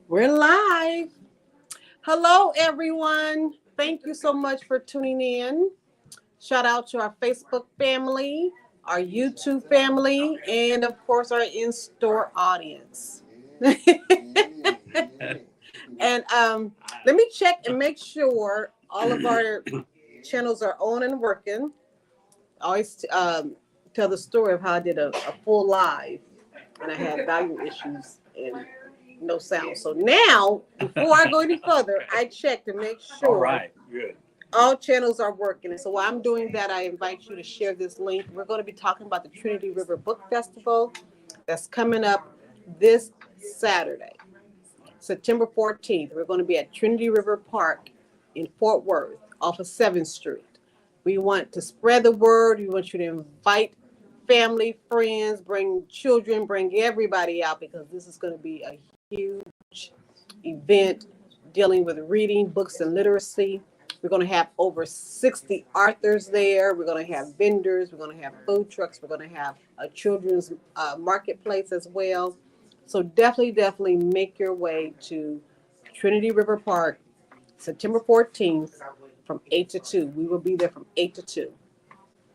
We're live. Hello, everyone. Thank you so much for tuning in. Shout out to our Facebook family, our YouTube family, and of course, our in store audience. And let me check and make sure all of our channels are on and working. I always tell the story of how I did a full live and I had volume issues and no sound. So now, before I go any further, I check to make All sure right, good. all channels are working. And so while I'm doing that, I invite you to share this link. We're going to be talking about the Trinity River Book Festival that's coming up this Saturday, September 14th. We're going to be at Trinity River Park in Fort Worth off of 7th Street. We want to spread the word. We want you to invite family, friends, bring children, bring everybody out because this is going to be a huge event dealing with reading, books, and literacy. We're going to have over 60 authors there. We're going to have vendors. We're going to have food trucks. We're going to have a children's marketplace as well. So definitely make your way to Trinity River Park, September 14th from 8 to 2. We will be there from 8 to 2.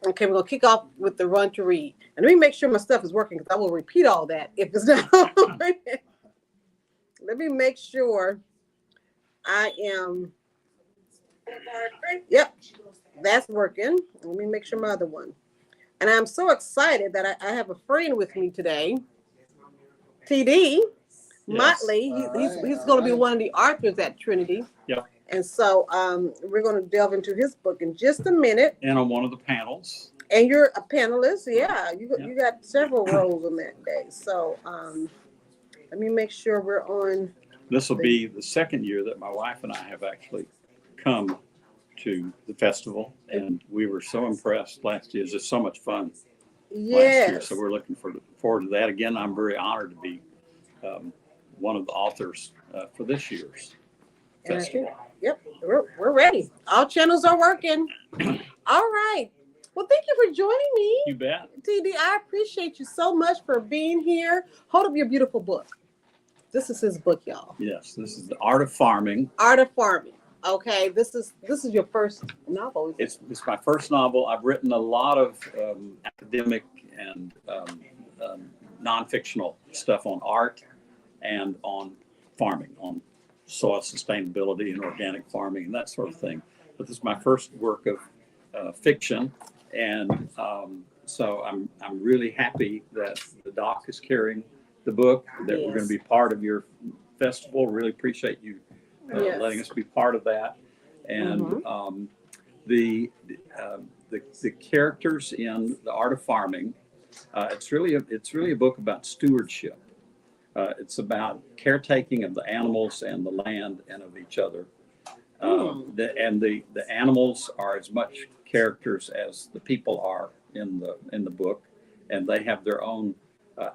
Okay, we're going to kick off with the run to read. And let me make sure my stuff is working because I will repeat all that if it's not. Let me make sure I am. Yep, that's working. Let me make sure my other one. And I'm so excited that I have a friend with me today, TD Motley. He's going to be one of the authors at Trinity. Yep. And so we're going to delve into his book in just a minute. And on one of the panels. And you're a panelist. Yeah, you got several roles on that day. So let me make sure we're on. This will be the second year that my wife and I have actually come to the festival. And we were so impressed last year. It was just so much fun last year. So we're looking forward to that. Again, I'm very honored to be one of the authors for this year's festival. Yep, we're ready. All channels are working. All right. Well, thank you for joining me. You bet. TD, I appreciate you so much for being here. Hold up your beautiful book. This is his book, y'all. Yes, this is The Art of Farming. Art of Farming. Okay, this is your first novel. It's my first novel. I've written a lot of academic and non-fictional stuff on art and on farming, on soil sustainability and organic farming and that sort of thing. But this is my first work of fiction, and so I'm really happy that the doc is carrying the book, that we're going to be part of your festival. Really appreciate you letting us be part of that. And the characters in The Art of Farming, it's really a book about stewardship. It's about caretaking of the animals and the land and of each other. The animals are as much characters as the people are in the book, and they have their own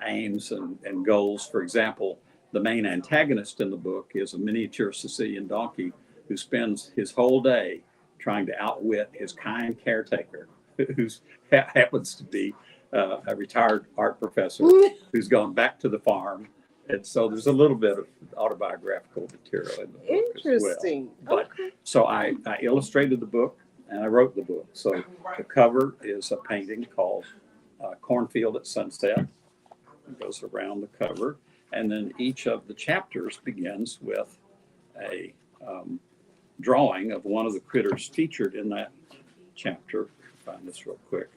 aims and goals. For example, the main antagonist in the book is a miniature Sicilian donkey who spends his whole day trying to outwit his kind caretaker, who happens to be a retired art professor who's gone back to the farm. And so there's a little bit of autobiographical material in the book. Interesting. As well. But so I illustrated the book and I wrote the book. So the cover is a painting called Cornfield at Sunset. It goes around the cover. And then each of the chapters begins with a drawing of one of the critters featured in that chapter. Find this real quick.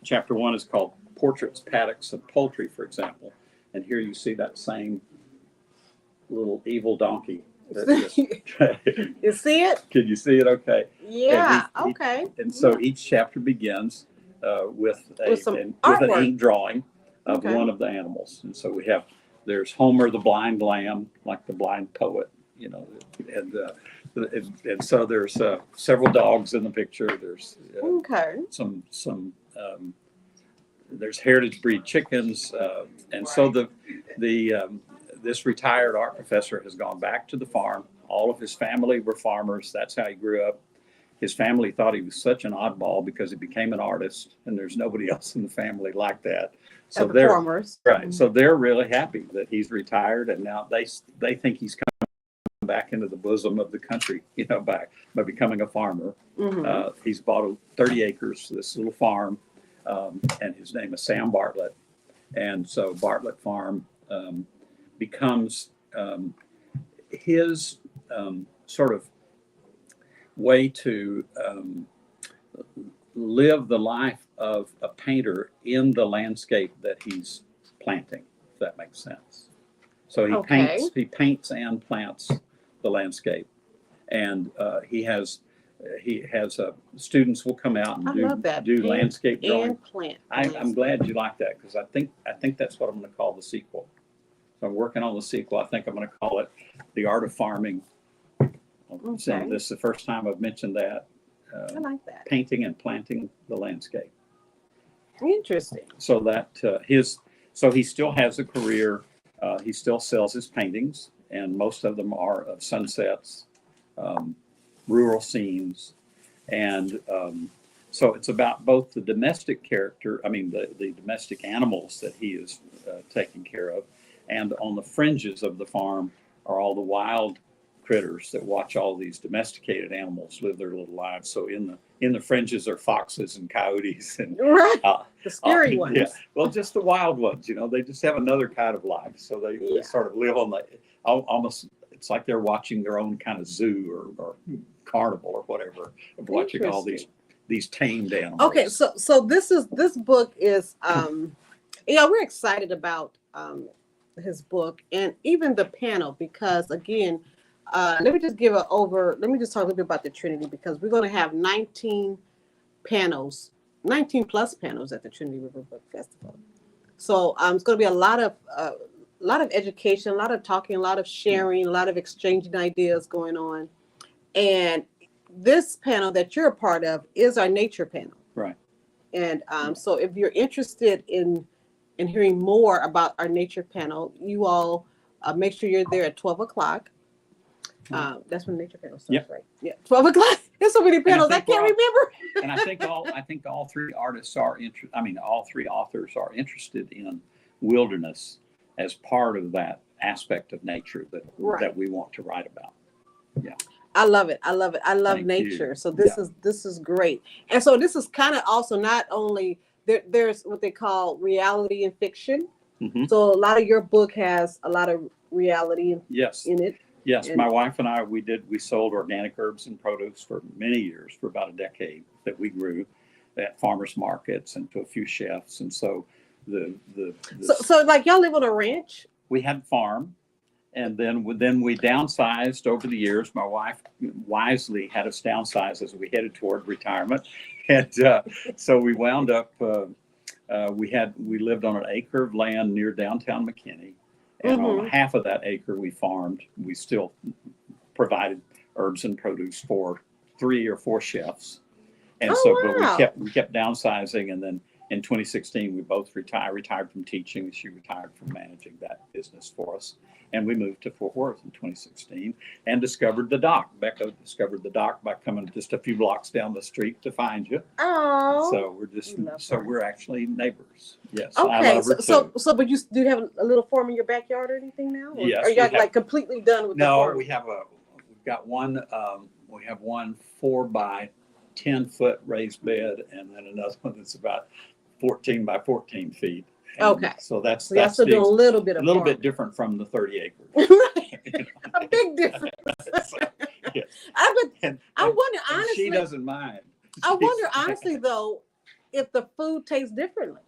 Chapter 1 is called Portraits, Paddocks, and Poultry, for example. And here you see that same little evil donkey. You see it? Can you see it? Okay. Yeah. Okay. And so each chapter begins with an ink drawing of one of the animals. And so there's Homer the blind lamb, like the blind poet, and so there's several dogs in the picture. There's some there's heritage breed chickens, and so this retired art professor has gone back to the farm. All of his family were farmers. That's how he grew up. His family thought he was such an oddball because he became an artist, and there's nobody else in the family like that. So they're farmers, right? So they're really happy that he's retired, and now they think he's coming back into the bosom of the country, by becoming a farmer. Mhm. He's bought 30 acres, this little farm, and his name is Sam Bartlett. And so Bartlett Farm becomes his sort of way to live the life of a painter in the landscape that he's planting, if that makes sense. So Okay. he paints and plants the landscape, and he has students will come out I and love that. do Paint landscape drawing. and plant. I'm glad you like that, because I think that's what I'm going to call the sequel. So I'm working on the sequel. I think I'm going to call it The Art of Farming. I'm saying this is the first time I've mentioned that. I like that. Painting and planting the landscape. Interesting. So that he still has a career. He still sells his paintings, and most of them are of sunsets, rural scenes, and so it's about both the domestic the domestic animals that he is taking care of, and on the fringes of the farm are all the wild critters that watch all these domesticated animals live their little lives. So in the fringes are foxes and coyotes and Right. The scary ones. Yeah. Well, just the wild ones, they just have another kind of life. So they sort of live on almost, it's like they're watching their own kind of zoo or carnival or whatever, of watching all these tamed animals. Okay, so this book is we're excited about his book and even the panel, because again, let me just talk a little bit about the Trinity, because we're going to have 19 plus panels at the Trinity River Book Festival. So it's going to be a lot of education, a lot of talking, a lot of sharing, a lot of exchanging ideas going on. And this panel that you're a part of is our nature panel. Right. And so if you're interested in hearing more about our nature panel, you all make sure you're there at 12 o'clock. That's when the nature panel starts, right? Yeah, 12 o'clock. There's so many panels, I can't remember. And I think all three artists all three authors are interested in wilderness as part of that aspect of nature that we want to write about. Yeah. I love it. I love Thank nature. you. So this is great. And so this is kind of also not only there's what they call reality and fiction. Mm-hmm. So a lot of your book has a lot of reality in it. Yes, my wife and I, we sold organic herbs and produce for many years, for about a decade, that we grew at farmers markets and to a few chefs. And so So like y'all live on a ranch? We had a farm, and then we downsized over the years. My wife wisely had us downsize as we headed toward retirement. And so we wound up, we lived on an acre of land near downtown McKinney. And on half of that acre we farmed. We still provided herbs and produce for 3 or 4 chefs. And but we kept downsizing, and then in 2016 we both retired from teaching. She retired from managing that business for us. And we moved to Fort Worth in 2016 and discovered the dock. Becca discovered the dock by coming just a few blocks down the street to find you. Oh. So we're actually neighbors. Yes. Okay. I love her too. So but do you have a little farm in your backyard or anything now? Or Yes. are you like completely done with the farm? No, we've got one 4 by 10 foot raised bed, and then another one that's about 14 by 14 feet. And okay. So that's doing a little bit of bit different from the 30 acres. Right. A big difference. So, yes. I wonder honestly. She doesn't mind. I wonder honestly though, if the food tastes differently.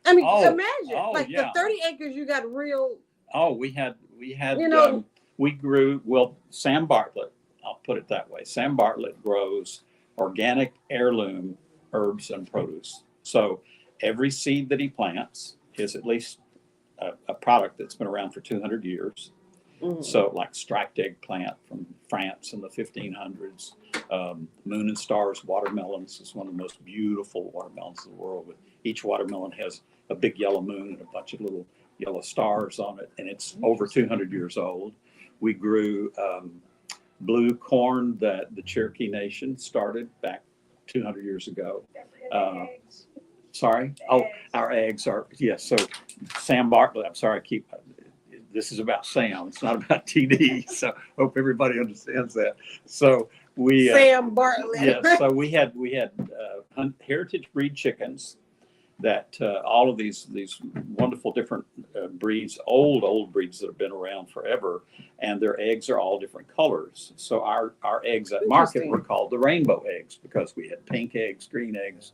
I mean, imagine the 30 acres you got real. Oh, we had we grew, Sam Bartlett, I'll put it that way. Sam Bartlett grows organic heirloom herbs and produce. So every seed that he plants is at least a product that's been around for 200 years. Mm-hmm. So like striped eggplant from France in the 1500s, Moon and Stars watermelons is one of the most beautiful watermelons in the world. Each watermelon has a big yellow moon and a bunch of little yellow stars on it, and it's over 200 years old. We grew blue corn that the Cherokee Nation started back 200 years ago. Sorry? Eggs. Oh, our eggs are, yes. So Sam Bartlett, I'm sorry, this is about Sam. It's not about TD. So hope everybody understands that. So we Sam Bartlett. yes. So we had heritage breed chickens that all of these wonderful different breeds, old breeds that have been around forever, and their eggs are all different colors. So our eggs at market were called the rainbow eggs because we had pink eggs, green eggs,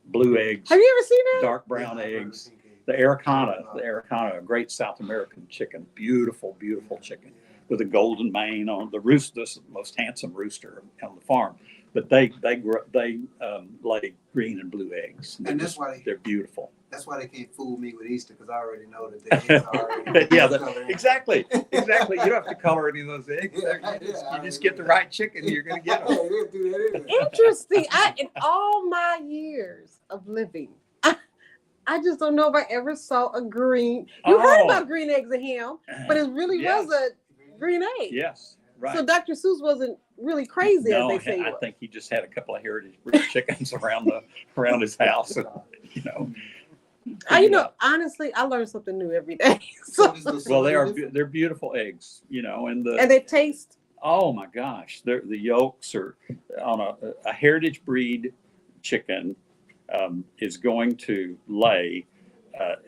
blue eggs. Have you ever seen that? Dark brown eggs. The Araucana, a great South American chicken, beautiful chicken with a golden mane on the roost. This is the most handsome rooster on the farm. But they lay green and blue eggs. And that's why they're beautiful. That's why they can't fool me with Easter, because I already know that the eggs are already exactly. You don't have to color any of those eggs. You just get the right chicken, you're going to get them. Interesting. In all my years of living, I just don't know if I ever saw a green. You heard about green eggs and ham, but it really was a green egg. Yes, right. So Dr. Seuss wasn't really crazy, as they say. I think he just had a couple of heritage chickens around his house, and, honestly, I learn something new every day. Well, they're beautiful eggs, and they taste. Oh my gosh, the yolks are on a heritage breed chicken is going to lay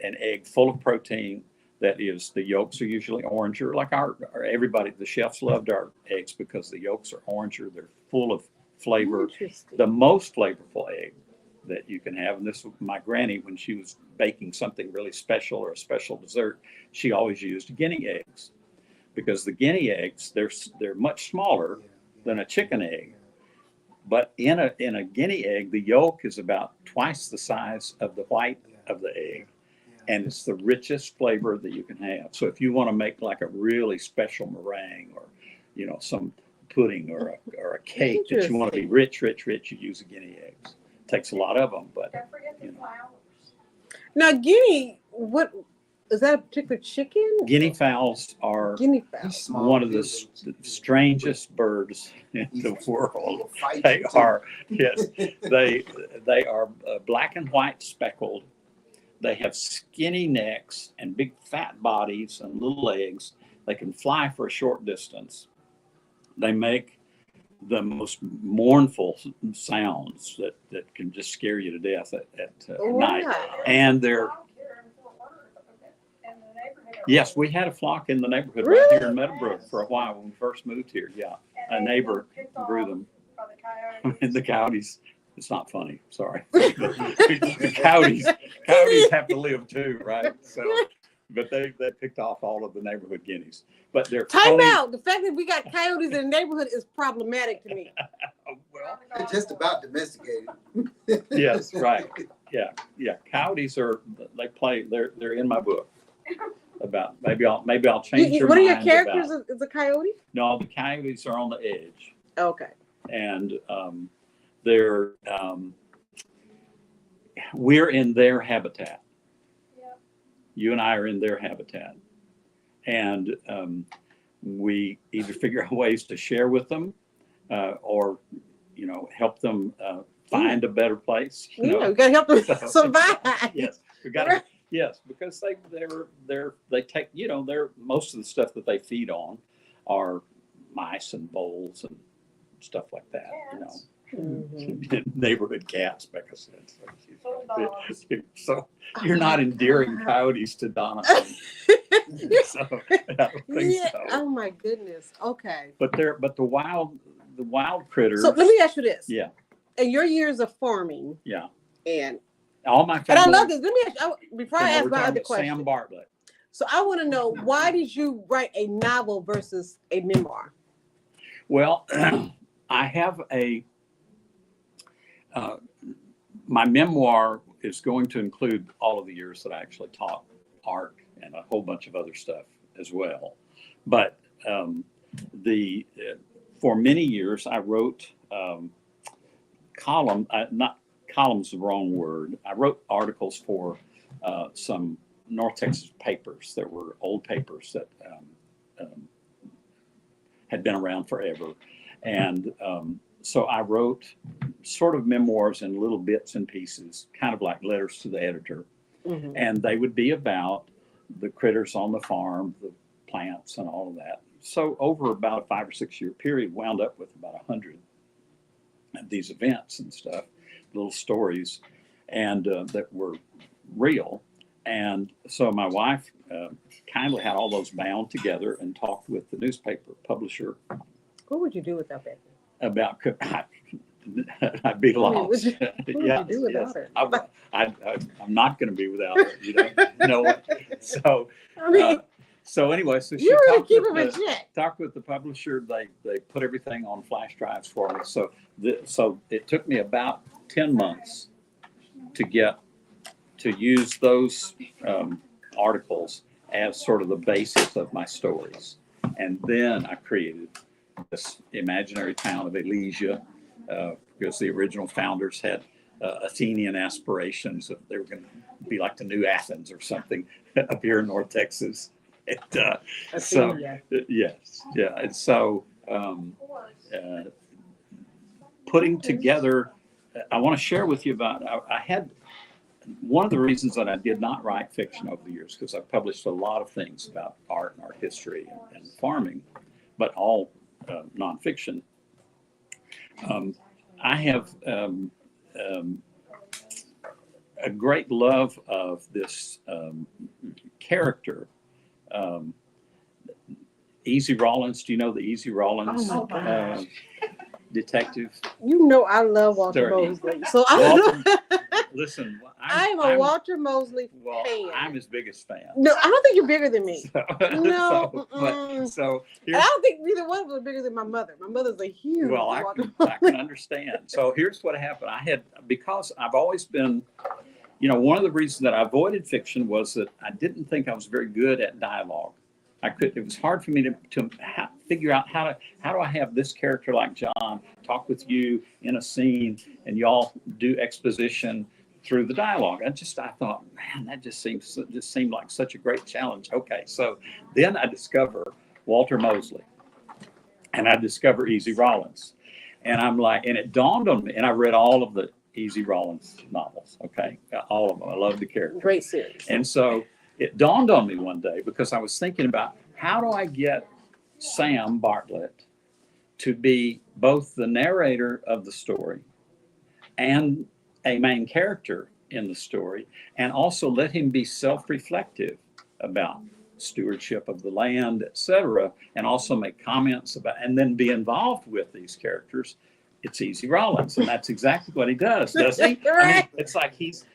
an egg full of protein. That is, the yolks are usually oranger, like everybody. The chefs loved our eggs because the yolks are oranger. They're full of flavor. The most flavorful egg that you can have, and this was my granny when she was baking something really special or a special dessert, she always used guinea eggs because the guinea eggs they're much smaller than a chicken egg, but in a guinea egg, the yolk is about twice the size of the white of the egg. And it's the richest flavor that you can have. So if you want to make like a really special meringue or, some pudding or a cake that you want to be rich, you use guinea eggs. It takes a lot of them, but. Now, guinea, what is that? A particular chicken? Guinea fowls are one of the strangest birds in the world. They are, yes, they are black and white speckled. They have skinny necks and big fat bodies and little legs. They can fly for a short distance. They make the most mournful sounds that can just scare you to death at night. And yes, we had a flock in the neighborhood right here in Meadowbrook for a while when we first moved here. Yeah, a neighbor grew them. And the coyotes. It's not funny. Sorry. The coyotes have to live too, right? So, but they picked off all of the neighborhood guineas. But they're time out. The fact that we got coyotes in the neighborhood is problematic to me. Well, it's just about domesticated. Yes, right. Yeah. Coyotes they're in my book. About maybe I'll change your mind. What are your characters? Is a coyote? No, the coyotes are on the edge. Okay. And we're in their habitat. Yep. You and I are in their habitat, and we either figure out ways to share with them, or help them find a better place. We got to help them survive. Yes, we got to. Yes, because they take most of the stuff that they feed on are mice and voles and stuff like that. Mm-hmm. Neighborhood cats, Becca said. So you're not endearing coyotes to Donna. So I don't think so. Oh my goodness. Okay. But the wild critters. So let me ask you this. Yeah. In your years of farming. Yeah. And all my family. And I love this. Let me ask you, before I ask my other question. Sam Bartlett. So I want to know, why did you write a novel versus a memoir? Well, I have my memoir is going to include all of the years that I actually taught art and a whole bunch of other stuff as well. But for many years I wrote not columns, the wrong word. I wrote articles for some North Texas papers that were old papers that had been around forever. And so I wrote sort of memoirs in little bits and pieces, kind of like letters to the editor. Mm-hmm. And they would be about the critters on the farm, plants and all of that. So over about a 5 or 6 year period, wound up with about 100 of these events and stuff, little stories, and that were real. And so my wife kindly had all those bound together and talked with the newspaper publisher What would you do without that? about. I'd be lost. What would you do without her? I'm not going to be without her. You know what? So, I mean, so anyway, so she you really talked keep with him in the, check. talked with the publisher. They put everything on flash drives for me. So it took me about 10 months to use those articles as sort of the basis of my stories. And then I created this imaginary town of Elysia, because the original founders had Athenian aspirations that they were going to be like the new Athens or something up here in North Texas. So yes, yeah. And so putting together, I want to share with you about, I had one of the reasons that I did not write fiction over the years, because I published a lot of things about art and art history and farming, but all nonfiction. I have a great love of this character, Easy Rawlins. Do you know the Easy Rawlins Oh my gosh. detective? You know I love Walter Sorry. Mosley. So Listen, I'm a Walter Mosley fan. I'm his biggest fan. No, I don't think you're bigger than me. No, So I don't think neither one of us are bigger than my mother. My mother's a huge Walter I can understand. So here's what happened. Because I've always been, one of the reasons that I avoided fiction was that I didn't think I was very good at dialogue. It was hard for me to figure out how do I have this character like John talk with you in a scene and y'all do exposition through the dialogue. I thought, man, that just seemed like such a great challenge. Okay, so then I discover Walter Mosley, and I discover Easy Rawlins, and I'm like, and it dawned on me, and I read all of the Easy Rawlins novels. Okay, all of them. I love the character. Great series. And so it dawned on me one day, because I was thinking about how do I get Sam Bartlett to be both the narrator of the story and a main character in the story, and also let him be self-reflective about stewardship of the land, etc., and also make comments about, and then be involved with these characters. It's Easy Rawlins, and that's exactly what he does, doesn't he? Right. I mean, it's like he's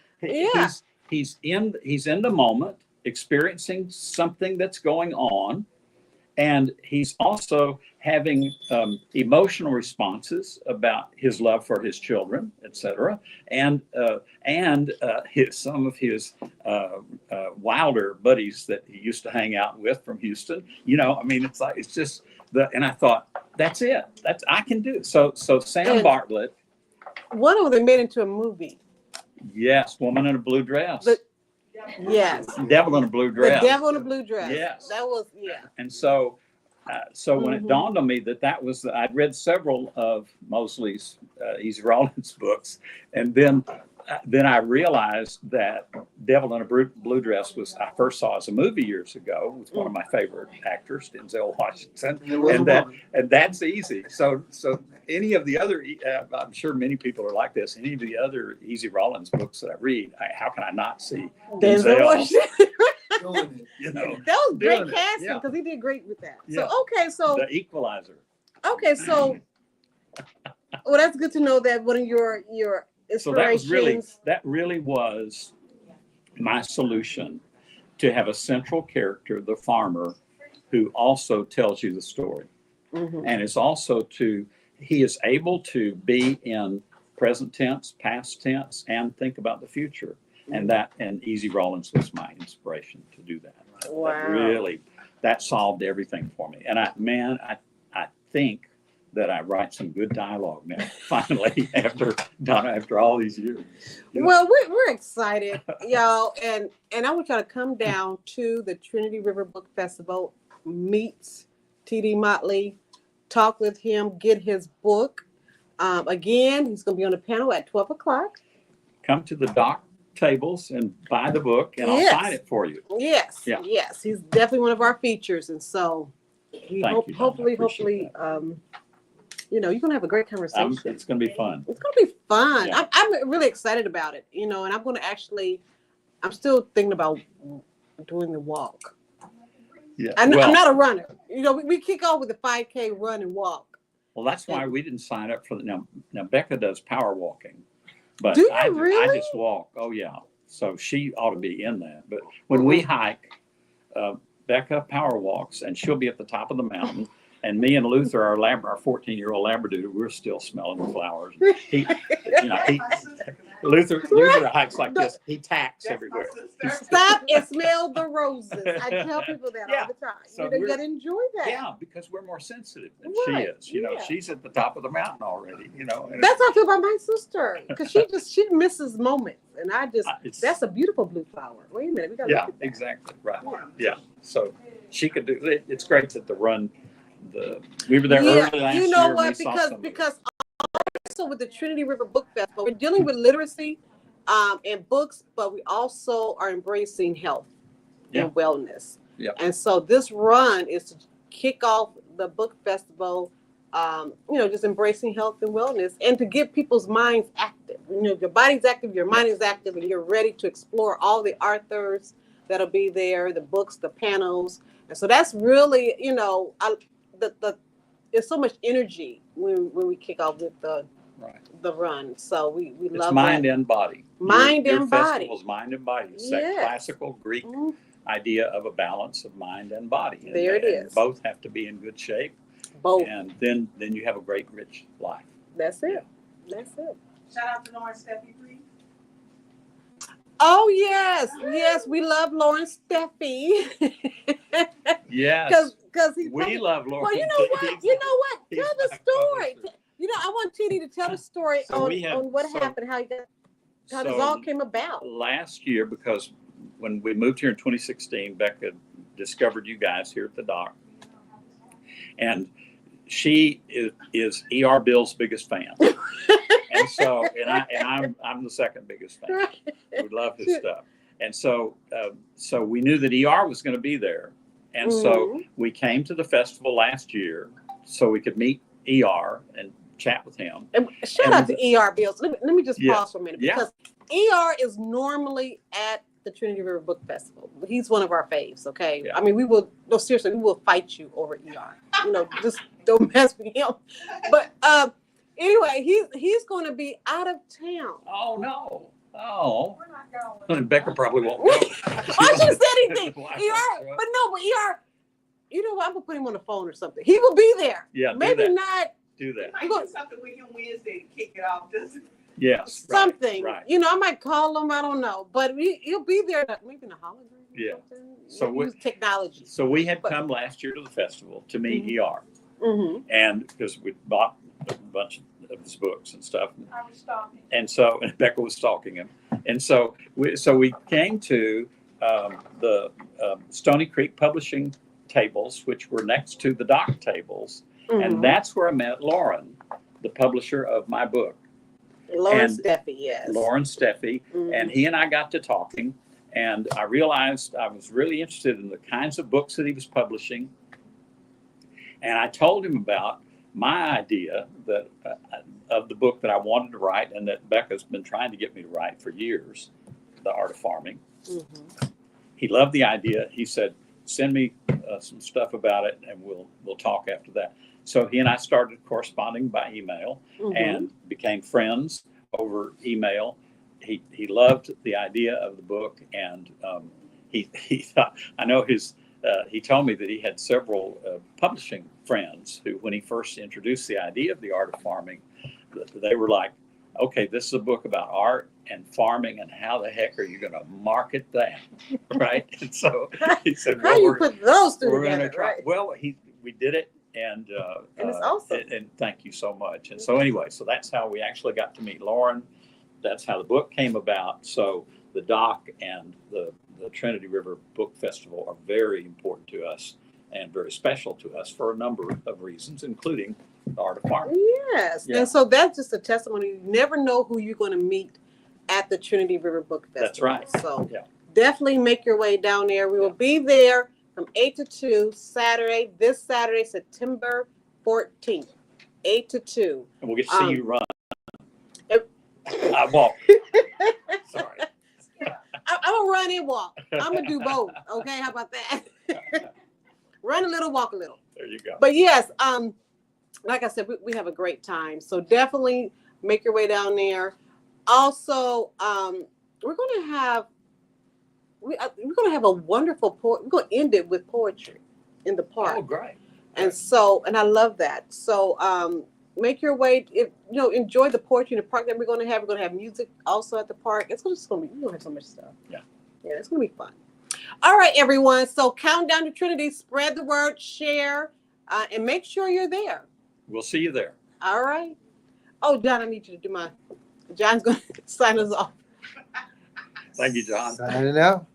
in the moment, experiencing something that's going on, and he's also having emotional responses about his love for his children, etc., and some of his wilder buddies that he used to hang out with from Houston. It's just and I thought, that's it. I can do it. So Sam Bartlett. One of them they made into a movie. Yes, Woman in a Blue Dress. Yes. Devil in a Blue Dress. The Devil in a Blue Dress. Yes. That was, yeah. And so when it dawned on me that was, I'd read several of Mosley's Easy Rawlins books, and then I realized that Devil in a Blue Dress I first saw as a movie years ago with one of my favorite actors, Denzel Washington, and that's easy. So any of the other, I'm sure many people are like this. Any of the other Easy Rawlins books that I read, how can I not see Denzel? That was great casting, because he did great with that. Yeah. So The Equalizer. Okay, so well, that's good to know that one of your inspirations. So that really was my solution, to have a central character, the farmer, who also tells you the story, and is also he is able to be in present tense, past tense, and think about the future. And Easy Rawlins was my inspiration to do that. Wow. That solved everything for me. And I think that I write some good dialogue now, finally, after all these years. Well, we're excited, y'all, and I want y'all to come down to the Trinity River Book Festival, meet T.D. Motley, talk with him, get his book. Again, he's going to be on the panel at 12 o'clock. Come to the dock tables and buy the book, and I'll Yes. sign it for you. Yes, Yeah. yes, he's definitely one of our features, and so we Thank you, Don. I hopefully, appreciate you're going to have a great conversation. It's going to be fun. It's going to be fun. Yeah. I'm really excited about it, and I'm going to I'm still thinking about doing the walk. Yeah. I'm not a runner. We kick off with a 5K run and walk. Well, that's why we didn't sign up for the now. Becca does power walking, but Do you I really? just walk. Oh yeah, so she ought to be in that. But when we hike, Becca power walks, and she'll be at the top of the mountain. And me and Luther, our 14-year-old Labradoodle, we're still smelling the flowers. Luther hikes like this. He tacks everywhere. Stop and smell the roses. I tell people that Yeah. all the time. So You got to enjoy that. Yeah, because we're more sensitive than Right, she is. yeah. She's at the top of the mountain already. And That's how I feel about my sister, because she misses moments, and that's a beautiful blue flower. Wait a minute, we got to yeah, look at that. exactly right. Yeah, so she could do it. It's great that we were there early last year. You know and what? we saw some of it. Because also with the Trinity River Book Festival, we're dealing with literacy and books, but we also are embracing health and wellness. Yeah. And so this run is to kick off the book festival, just embracing health and wellness, and to get people's minds active. Your body's active, your mind is active, and you're ready to explore all the authors that'll be there, the books, the panels. And so that's really, there's so much energy when we kick off with the run. So we love it's mind that. and body. Mind your and body. festival's mind and body. It's that Yes. classical Greek idea of a balance of mind and body. And There it is. Both have to be in good shape. Both. And then you have a great, rich life. That's it. That's it. Shout out to Lauren Steffi, please. Oh yes, we love Lauren Steffi. Yes. Because We love Lauren. Well, you know what? he's Tell the my story. publisher. I want TD to tell the story So on what happened, how this all came about. Last year, because when we moved here in 2016, Becca discovered you guys here at the dock, and she is ER Bill's biggest fan, and so I'm the second biggest fan. We love his stuff, and so we knew that ER was going to be there, and so we came to the festival last year so we could meet ER and chat with him. And shout out to ER Bills. Let me just Yeah. pause for a minute, Yeah. because ER is normally at the Trinity River Book Festival. He's one of our faves, okay? Yeah. I mean, we will fight you over ER. Just don't mess with him. But anyway, he's going to be out of town. Oh no! Oh, We're not going. and Becca probably won't go. I shouldn't said anything. Why ER, not? but ER. You know what? I'm gonna put him on the phone or something. He will be there. Yeah, do Maybe that. not Do We that. might do something with him Wednesday to kick it off. Just Yes. right, something. Right. I might call him. I don't know, but he'll be there. Maybe in a hologram. Or Yeah. something. So Use technology. So we had But- come last year to the festival to meet ER, Mm-hmm. and because we bought a bunch of his books and stuff, I was stalking. and so Becca was stalking him, and so we came to the Stony Creek Publishing tables, which were next to the dock tables, and that's where I met Lauren, the publisher of my book, Lauren and Steffi, yes. Lauren Steffi, Mhm. and he and I got to talking, and I realized I was really interested in the kinds of books that he was publishing, and I told him about my idea that of the book that I wanted to write, and that Becca's been trying to get me to write for years, The Art of Farming. Mhm. He loved the idea. He said, "Send me some stuff about it, and we'll talk after that." So he and I started corresponding by email Mhm. and became friends over email. He loved the idea of the book, and he thought, I know he told me that he had several publishing friends who, when he first introduced the idea of The Art of Farming, they were like, "Okay, this is a book about art and farming, and how the heck are you going to market that?" Right? And so he said, How "Well, you put those two we're going together, to try." right? Well, we did it, and it's awesome. And thank you so much. And so anyway, so that's how we actually got to meet Lauren. That's how the book came about. So the dock and the Trinity River Book Festival are very important to us and very special to us for a number of reasons, including The Art of Farming. Yes. Yeah. And so that's just a testimony. You never know who you're going to meet at the Trinity River Book Festival. That's right. So Yeah. definitely make your way down there. We will be there from 8 to 2 Saturday, this Saturday, September 14th, 8 to 2. And we'll get to see you run. If- I walk. Sorry. I'm gonna run and walk. I'm gonna do both. Okay, how about that? Run a little, walk a little. There you go. But yes, like I said, we have a great time. So definitely make your way down there. Also, we're gonna have a wonderful We're gonna end it with poetry in the park. Oh, great. And I love that. So make your way, enjoy the poetry in the park that we're gonna have. We're gonna have music also at the park. We're gonna have so much stuff. Yeah. Yeah, it's gonna be fun. All right, everyone. So countdown to Trinity, spread the word, share, and make sure you're there. We'll see you there. All right. Oh, John, I need you to do John's gonna sign us off. Thank you, John. Signing out.